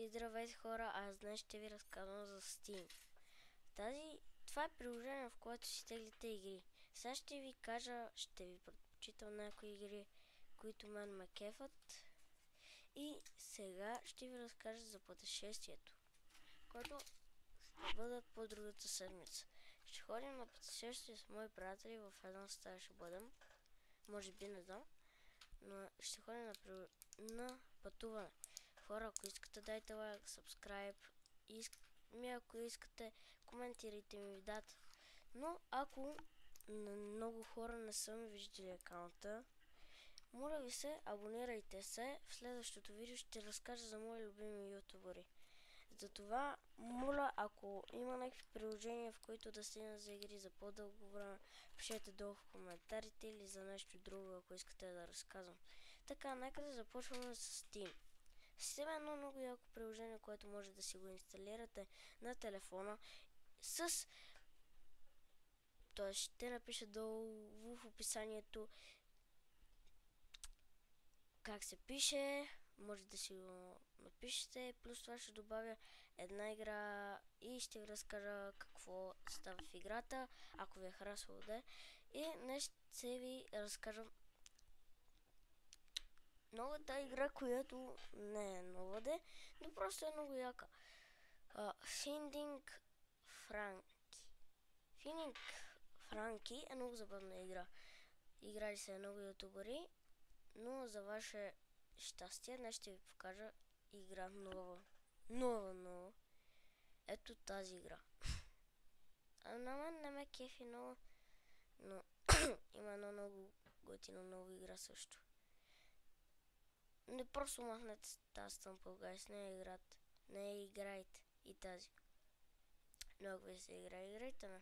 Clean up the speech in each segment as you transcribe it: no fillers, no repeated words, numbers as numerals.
И здравейте хора, аз днес ще ви разказвам за Steam. Това е приложение, в което си теглите игри. Сега ще ви кажа, ще ви предпочитам някои игри, които мен ме кефат. И сега ще ви разкажа за пътешествието, което ще бъде по другата седмица. Ще ходим на пътешествие с мои приятели, в една стая ще бъдем. Може би, не знам. Но ще ходим на пътуване. Хора, ако искате, дайте лайк, subscribe ако искате, коментирайте ми видеята. Но ако много хора не са ми виждали акаунта, моля ви се, абонирайте се. В следващото видео ще разкажа за мои любими ютубъри. Затова, моля, ако има някакви приложения, в които да стигна за игри за по-дълго време, пишете долу в коментарите или за нещо друго, ако искате да разказвам. Така, нека да започваме с Steam. Steam е едно много яко приложение, което може да си го инсталирате на телефона Тоест ще напиша долу в описанието как се пише, може да си го напишете, плюс това ще добавя една игра и ще ви разкажа какво става в играта, ако ви е харесало да. И днес ще ви разкажа новата игра, която не е нова де, но просто е много яка. Finding Frankie е много забавна игра. Играли се много ютубъри, но за ваше щастие днес ще ви покажа игра нова. Ето тази игра. На мен не ме кефи много, но има едно много готино нова игра също. Не просто махнете тази стъмпъл, гайс, не играйте и тази. Но ако ви се играйте,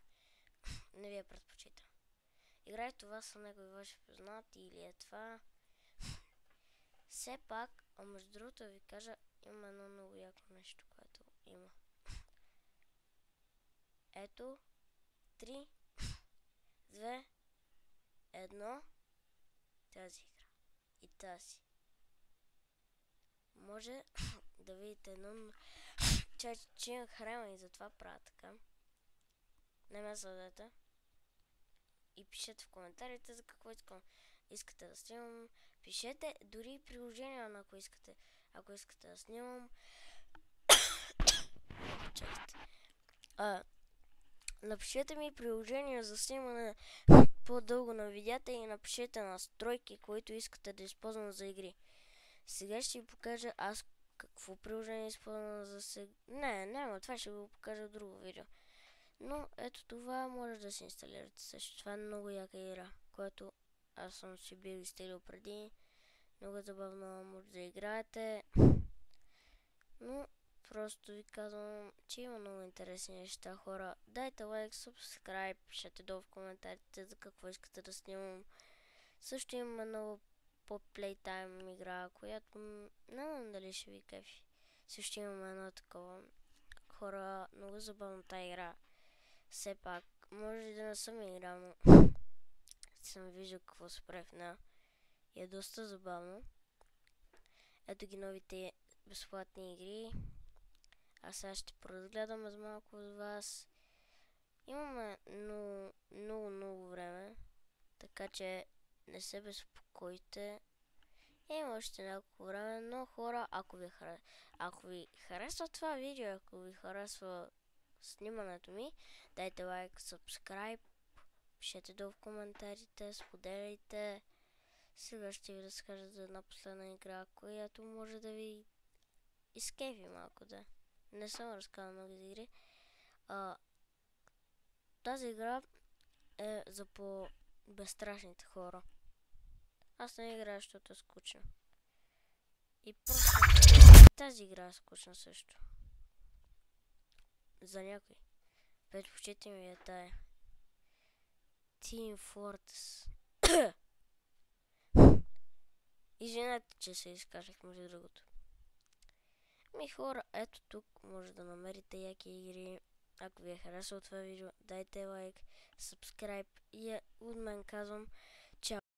не ви я предпочитам. Играйте това са някои ваши познати или е това. Все пак, между другото ви кажа, има едно много яко нещо, което има. Ето, 3, 2, 1, тази игра и тази. Може да видите едно, че имам хрема и затова правя така. Не ме съдете. И пишете в коментарите за какво искате да снимам. Пишете дори приложения, ако искате да снимам. Напишете ми приложения за снимане по-дълго на видеята и напишете настройки, които искате да използвам за игри. Сега ще ви покажа аз какво приложение използвам за сега. Няма, това ще го покажа в друго видео. Но ето това може да се инсталирате също. Това е много яка игра, която аз съм си бил изтеглил преди. Много забавно може да играете. Но просто ви казвам, че има много интересни неща, хора. Дайте лайк, subscribe, пишете долу в коментарите за какво искате да снимам. Също има много по Playtime игра, която не знам дали ще ви кефи. Също имаме едно такова. Хора, много забавна тази игра. Все пак, може да не съм играл, но съм виждал какво се прави в нея. И е доста забавно. Ето ги новите безплатни игри. А сега ще поразгледам за малко от вас. Имаме много време, така че не се безпокойте. Има още няколко време, но хора, ако ви харесва това видео, ако ви харесва снимането ми, дайте лайк, subscribe, пишете долу в коментарите, споделяйте. Сега ще ви разкажа за една последна игра, която може да ви изкефи малко, да. Не съм разказал много за игри. Тази игра е за по-безстрашните хора. Аз не играя, защото е скучно. И просто тази игра е скучна също. За някой. Предпочитайте ми е тая. Team Fortress. Извинете, че се изкажах между другото. Хора, ето тук може да намерите яки игри. Ако ви е харесало това видео, дайте лайк, subscribe и от мен казвам